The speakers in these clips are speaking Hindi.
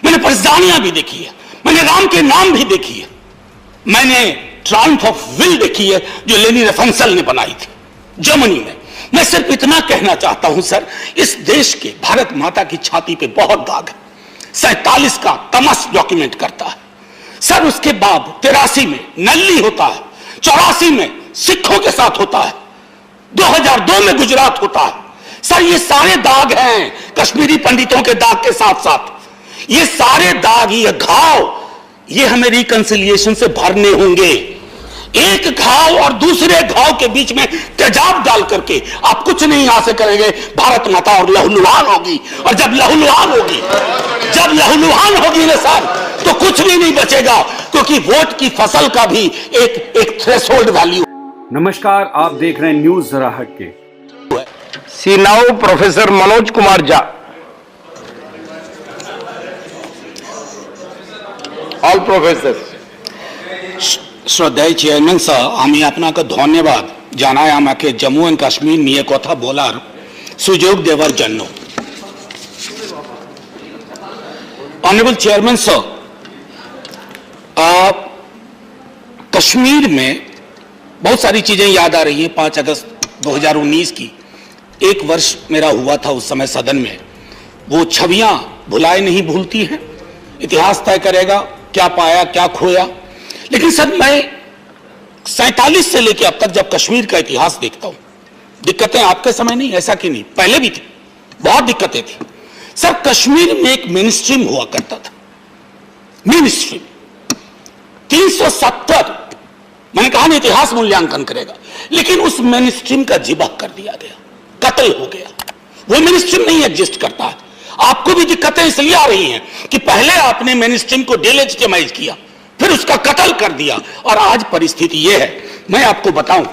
मैंने परसानियां भी देखी है, मैंने राम के नाम भी देखी है, मैंने ट्रायम्फ ऑफ विल देखी है जो लेनी रेफेंसल ने बनाई थी जर्मनी में। मैं सिर्फ इतना कहना चाहता हूं सर, इस देश के भारत माता की छाती पे बहुत दाग है। 47 का तमस डॉक्यूमेंट करता है सर, उसके बाद 83 में नल्ली होता है, 84 में सिखों के साथ होता है, 2002 में गुजरात होता है सर। ये सारे दाग हैं कश्मीरी पंडितों के दाग के साथ साथ, ये सारे दाग, ये घाव, ये हमें रिकंसिलिएशन से भरने होंगे। एक घाव और दूसरे घाव के बीच में तेजाब डाल करके आप कुछ नहीं हासिल करेंगे। भारत माता और लहूलुहान होगी, और जब लहूलुहान होगी ना सर, तो कुछ भी नहीं बचेगा, क्योंकि वोट की फसल का भी एक थ्रेशोल्ड वैल्यू। नमस्कार, आप देख रहे हैं न्यूज जरा हटके। See now professor Manoj Kumar Jha. All professor. শ্রদ্ধায় চেয়ারম্যান স্যার, আমি আপনাকে ধন্যবাদ জানাই আমাকে জম্মু এন্ড কাশ্মীর নিয়ে কথা বলার সুযোগ দেওয়ার জন্য। ऑनरेबल चेयरमैन सर, कश्मीर में बहुत सारी चीजें याद आ रही है। 5 अगस्त 2019 की एक वर्ष मेरा हुआ था उस समय सदन में। वो छवियां भुलाए नहीं भूलती हैं, इतिहास तय करेगा क्या पाया क्या खोया। लेकिन सर, मैं 47 से लेकर अब तक जब कश्मीर का इतिहास देखता हूं, दिक्कतें आपके समय नहीं, ऐसा कि नहीं, पहले भी थी, बहुत दिक्कतें थी सर। कश्मीर में एक मेन स्ट्रीम हुआ करता था, मेन स्ट्रीम 370, मैंने कहा ना इतिहास मूल्यांकन करेगा, लेकिन उस मेन स्ट्रीम का जिबा कर दिया गया, कत्ल हो गया। वो मेन स्ट्रीम नहीं एग्जिस्ट करता है। आपको भी दिक्कतें इसलिए आ रही हैं कि पहले आपने मेन स्ट्रीम को डिलेजिटिमाइज किया, फिर उसका कत्ल कर दिया, और आज परिस्थिति यह है। मैं आपको बताऊं,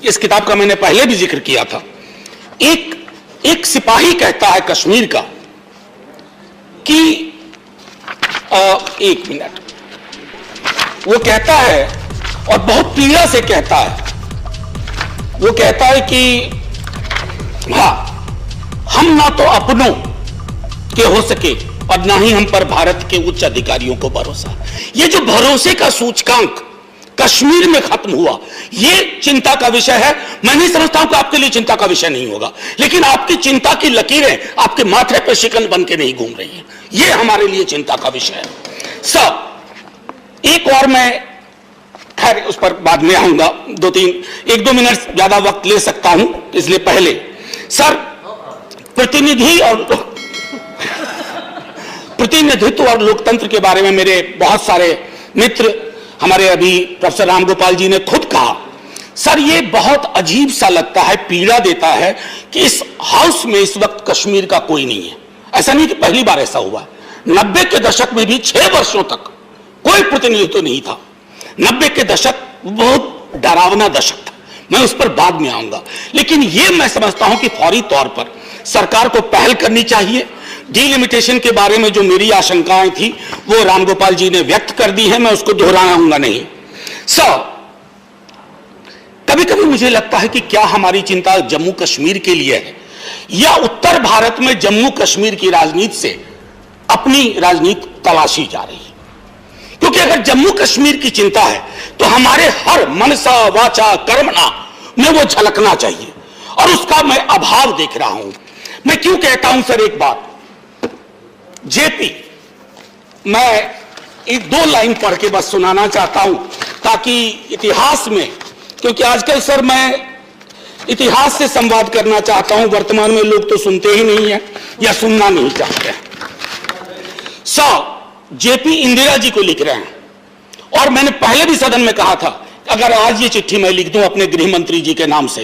इस किताब का मैंने पहले भी जिक्र किया था। एक सिपाही कहता है कश्मीर का कि एक मिनट, वो कहता है और बहुत पीड़ा से कहता है, वो कहता है कि हाँ, हम ना तो अपनों के हो सके और ना ही हम पर भारत के उच्च अधिकारियों को भरोसा। ये जो भरोसे का सूचकांक कश्मीर में खत्म हुआ, ये चिंता का विषय है। मैं नहीं समझता हूं कि आपके लिए चिंता का विषय नहीं होगा, लेकिन आपकी चिंता की लकीरें आपके माथे पर शिकन बन के नहीं घूम रही हैं, ये हमारे लिए चिंता का विषय है। सब एक और मैं खैर उस पर बाद में आऊंगा, 1-2 मिनट ज्यादा वक्त ले सकता हूं, इसलिए पहले सर प्रतिनिधित्व और लोकतंत्र के बारे में मेरे बहुत सारे मित्र, हमारे अभी प्रोफेसर रामगोपाल जी ने खुद कहा। सर, ये बहुत अजीब सा लगता है, पीड़ा देता है कि इस हाउस में इस वक्त कश्मीर का कोई नहीं है। ऐसा नहीं कि पहली बार ऐसा हुआ है, 90 के दशक में भी 6 वर्षों तक कोई प्रतिनिधित्व नहीं था। 90 के दशक बहुत डरावना दशक था, मैं उस पर बाद में आऊंगा। लेकिन यह मैं समझता हूं कि फौरी तौर पर सरकार को पहल करनी चाहिए। डिलिमिटेशन के बारे में जो मेरी आशंकाएं थी वो रामगोपाल जी ने व्यक्त कर दी है, मैं उसको दोहराऊंगा नहीं। सर, कभी कभी मुझे लगता है कि क्या हमारी चिंता जम्मू कश्मीर के लिए है, या उत्तर भारत में जम्मू कश्मीर की राजनीति से अपनी राजनीति तलाशी जा रही है। क्योंकि अगर जम्मू कश्मीर की चिंता है तो हमारे हर मनसा वाचा कर्मणा में वो झलकना चाहिए, और उसका मैं अभाव देख रहा हूं। मैं क्यों कहता हूं सर, एक बात, जेपी, मैं एक 2 लाइन पढ़ के बस सुनाना चाहता हूं, ताकि इतिहास में, क्योंकि आजकल सर मैं इतिहास से संवाद करना चाहता हूं, वर्तमान में लोग तो सुनते ही नहीं है या सुनना नहीं चाहते हैं। जेपी इंदिरा जी को लिख रहे हैं, और मैंने पहले भी सदन में कहा था, अगर आज ये चिट्ठी मैं लिख दूं अपने गृह मंत्री जी के नाम से,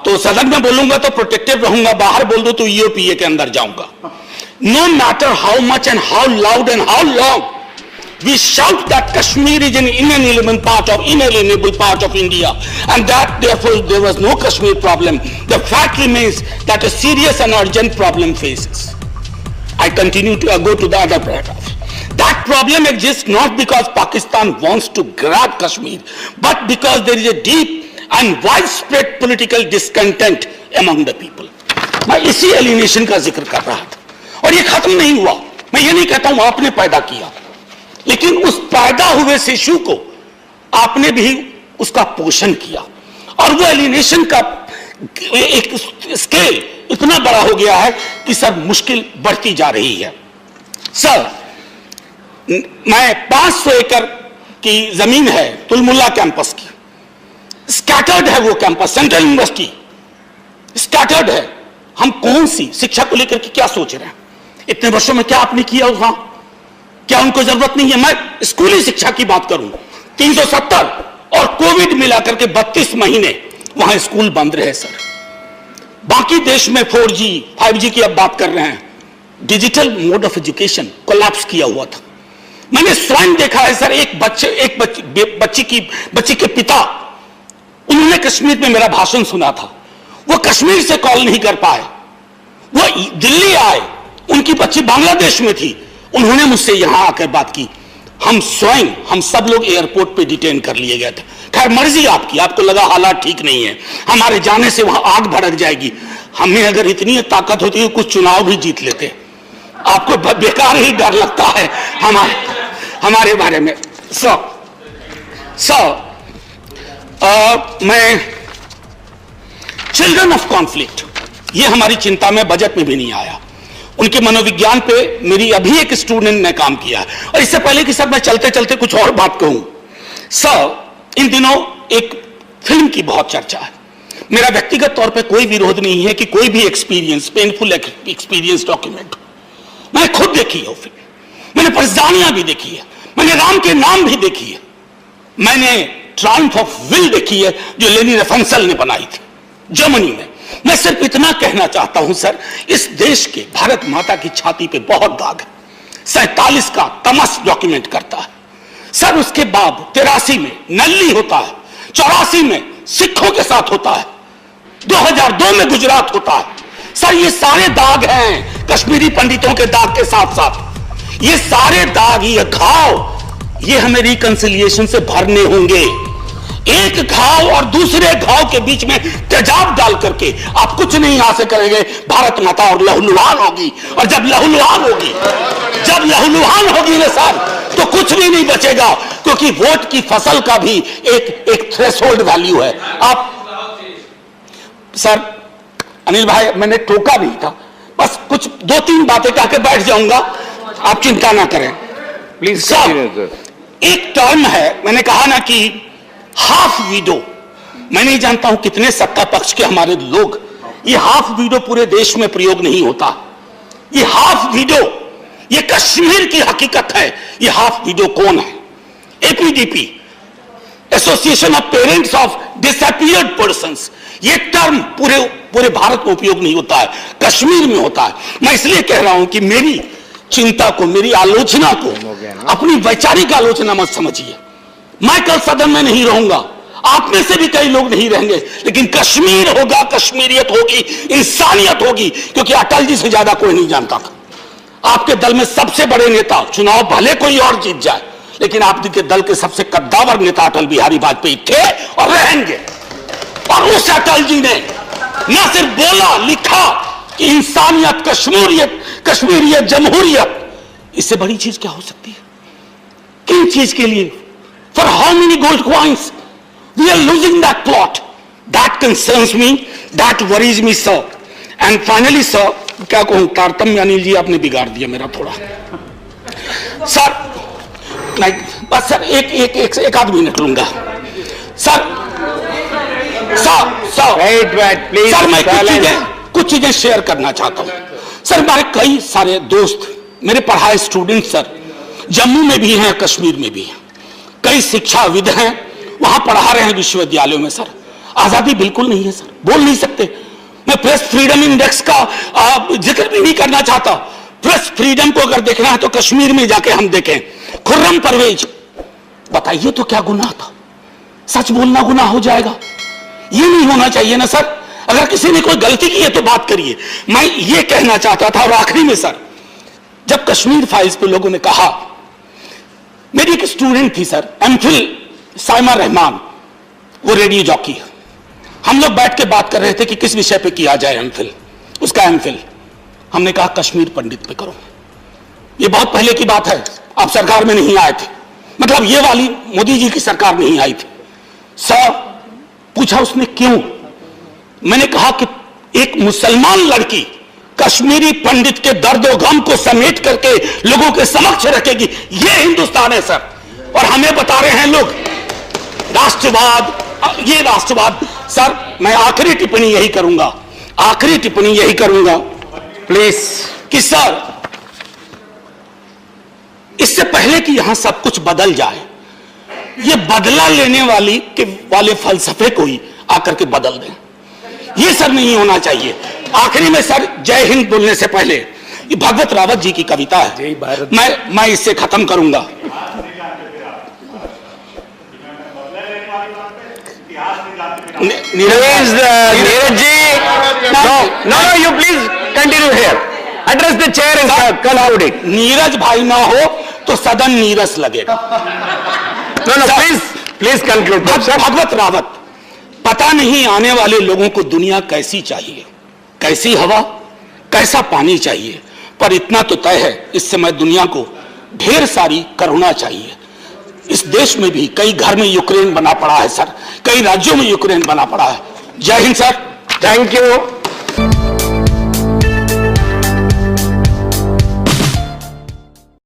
तो सदन में बोलूंगा तो प्रोटेक्टिव रहूंगा, बाहर बोल दो तो ईओपीए के अंदर जाऊंगा। No matter how much and how loud and how long we shout that Kashmir is an inalienable part of India, and that therefore there was no Kashmir problem. The fact remains that a serious and urgent problem faces. I continue to go to the other paragraph. That problem exists not because Pakistan wants to grab Kashmir, but because there is a deep and widespread political discontent among the people. मैं इसी alienation का जिक्र कर रहा था, और और ये खत्म नहीं हुआ। मैं ये नहीं कहता हूं आपने पैदा किया, लेकिन उस पैदा हुए शिशु को आपने भी उसका पोषण किया, और वो एलिनेशन का एक स्केल इतना बड़ा हो गया है कि सर मुश्किल बढ़ती जा रही है। सर, मैं 500 एकड़ की जमीन है तुलमुल्ला कैंपस की, स्कैटर्ड है वो कैंपस, सेंट्रल यूनिवर्सिटी स्कैटर्ड है। हम कौन सी शिक्षा को लेकर के क्या सोच रहे हैं? इतने वर्षों में क्या आपने किया वहां? क्या उनको जरूरत नहीं है? मैं स्कूली शिक्षा की बात करूं, 370 और कोविड मिलाकर के 32 महीने वहां स्कूल बंद रहे सर। बाकी देश में 4G 5G की अब बात कर रहे हैं, digital mode of education collapse किया हुआ था। मैंने स्वयं देखा है सर, एक बच्ची के पिता, उन्होंने कश्मीर में मेरा भाषण सुना था, वो कश्मीर से कॉल नहीं कर पाए, वो दिल्ली आए, उनकी बच्ची बांग्लादेश में थी, उन्होंने मुझसे यहां आकर बात की। हम स्वयं, हम सब लोग एयरपोर्ट पे डिटेन कर लिए गए थे। खैर मर्जी आपकी, आपको लगा हालात ठीक नहीं है, हमारे जाने से वहां आग भड़क जाएगी। हमें अगर इतनी ताकत होती है कुछ चुनाव भी जीत लेते। आपको बेकार ही डर लगता है हमारे बारे में। मैं चिल्ड्रन ऑफ कॉन्फ्लिक्ट, ये हमारी चिंता में बजट में भी नहीं आया। उनके मनोविज्ञान पे मेरी अभी एक स्टूडेंट ने काम किया है। और इससे पहले कि सर मैं चलते चलते कुछ और बात कहूं, सर इन दिनों एक फिल्म की बहुत चर्चा है। मेरा व्यक्तिगत तौर पे कोई विरोध नहीं है कि कोई भी एक्सपीरियंस, पेनफुल एक्सपीरियंस डॉक्यूमेंट। मैंने खुद देखी है वो फिल्म, मैंने परजानियां भी देखी है, मैंने राम के नाम भी देखी है, मैंने ट्रायम्फ ऑफ विल देखी है जो लेनी रेफेंसल ने बनाई थी जर्मनी में। मैं सिर्फ इतना कहना चाहता हूं सर, इस देश के भारत माता की छाती पे बहुत दाग है। 47 का तमस डॉक्यूमेंट करता है सर, उसके बाद 83 में नल्ली होता है, 84 में सिखों के साथ होता है, 2002 में गुजरात होता है। सर ये सारे दाग हैं, कश्मीरी पंडितों के दाग के साथ साथ ये सारे दाग, ये घाव, ये हमें रिकंसिलिएशन से भरने होंगे। एक घाव और दूसरे घाव के बीच में तेजाब डाल करके आप कुछ नहीं हासिल करेंगे। भारत माता और लहूलुहान होगी, और जब लहूलुहान होगी ना सर, तो कुछ भी नहीं बचेगा, क्योंकि वोट की फसल का भी एक थ्रेशोल्ड वैल्यू है। आप सर, अनिल भाई मैंने टोका नहीं था, बस कुछ 2-3 बातें कह के बैठ जाऊंगा, आप चिंता ना करें प्लीज सर। एक टर्म है, मैंने कहा ना कि हाफ वीडो, मैं नहीं जानता हूं कितने सत्ता पक्ष के हमारे लोग, ये हाफ वीडो पूरे देश में प्रयोग नहीं होता। ये हाफ वीडो, ये कश्मीर की हकीकत है। ये हाफ वीडो कौन है? APDP, Association of Parents of Disappeared Persons. ये टर्म पूरे भारत में उपयोग नहीं होता है, कश्मीर में होता है। मैं इसलिए कह रहा हूं कि मेरी चिंता को, मेरी आलोचना को अपनी वैचारिक आलोचना मत समझिए। मैं कल सदन में नहीं रहूंगा, आप में से भी कई लोग नहीं रहेंगे, लेकिन कश्मीर होगा, कश्मीरियत होगी, इंसानियत होगी, क्योंकि अटल जी से ज्यादा कोई नहीं जानता था। आपके दल में सबसे बड़े नेता, चुनाव भले कोई और जीत जाए, लेकिन आपके दल के सबसे कद्दावर नेता अटल बिहारी वाजपेयी थे और रहेंगे। और उस अटल जी ने न सिर्फ बोला, लिखा कि इंसानियत, कश्मीरियत, जमहूरियत, इससे बड़ी चीज क्या हो सकती है? किन चीज के लिए? For how many gold coins? We are losing that plot. That concerns me. That worries me, sir. And finally, sir, क्या कहूं, तारतम्य अनिल जी आपने बिगाड़ दिया मेरा थोड़ा। सर, नहीं, बस सर एक आध मिनट लूंगा। सर, मैं कुछ चीजें शेयर करना चाहता हूं। सर, हमारे कई सारे दोस्त, मेरे पढ़ाए स्टूडेंट सर, जम्मू में भी हैं, कश्मीर में भी हैं, कई शिक्षाविद हैं, वहां पढ़ा रहे हैं विश्वविद्यालयों में। सर, आजादी बिल्कुल नहीं है सर, बोल नहीं सकते। मैं प्रेस फ्रीडम इंडेक्स का जिक्र भी नहीं करना चाहता। प्रेस फ्रीडम को अगर देखना है तो कश्मीर में जाके हम देखें। खुर्रम परवेज, बताइए तो क्या गुनाह था? सच बोलना गुनाह हो जाएगा? ये नहीं होना चाहिए ना सर। अगर किसी ने कोई गलती की है तो बात करिए। मैं ये कहना चाहता था। और आखिरी में सर, जब कश्मीर फाइल्स पे लोगों ने कहा, मेरी एक स्टूडेंट थी सर, एमफिल साइमा रहमान, वो रेडियो जॉकी है। हम लोग बैठ के बात कर रहे थे कि किस विषय पे किया जाए एमफिल, उसका एमफिल। हमने कहा कश्मीर पंडित पे करो। ये बहुत पहले की बात है, आप सरकार में नहीं आए थे, मतलब ये वाली मोदी जी की सरकार नहीं आई थी। सर पूछा उसने क्यों? मैंने कहा कि एक मुसलमान लड़की कश्मीरी पंडित के दर्दो गम को समेट करके लोगों के समक्ष रखेगी, ये हिंदुस्तान है सर। और हमें बता रहे हैं लोग राष्ट्रवाद, ये राष्ट्रवाद। सर मैं आखिरी टिप्पणी यही करूंगा, आखिरी टिप्पणी यही करूंगा प्लीज, कि सर इससे पहले कि यहां सब कुछ बदल जाए, ये बदला लेने वाले फलसफे को ही आकर के बदल दें, ये सर नहीं होना चाहिए। आखिरी में सर जय हिंद बोलने से पहले ये भगवत रावत जी की कविता है, मैं इससे खत्म करूंगा। Neeraj ji, no, you please continue here. Address the chair and conclude it. Neeraj भाई ना हो तो सदन नीरस लगेगा। No, please conclude. भगवत रावत, पता नहीं आने वाले लोगों को दुनिया कैसी चाहिए, कैसी हवा, कैसा पानी चाहिए, पर इतना तो तय है इस समय दुनिया को ढेर सारी करुणा चाहिए। इस देश में भी कई घर में यूक्रेन बना पड़ा है सर, कई राज्यों में यूक्रेन बना पड़ा है। जय हिंद सर। Thank you.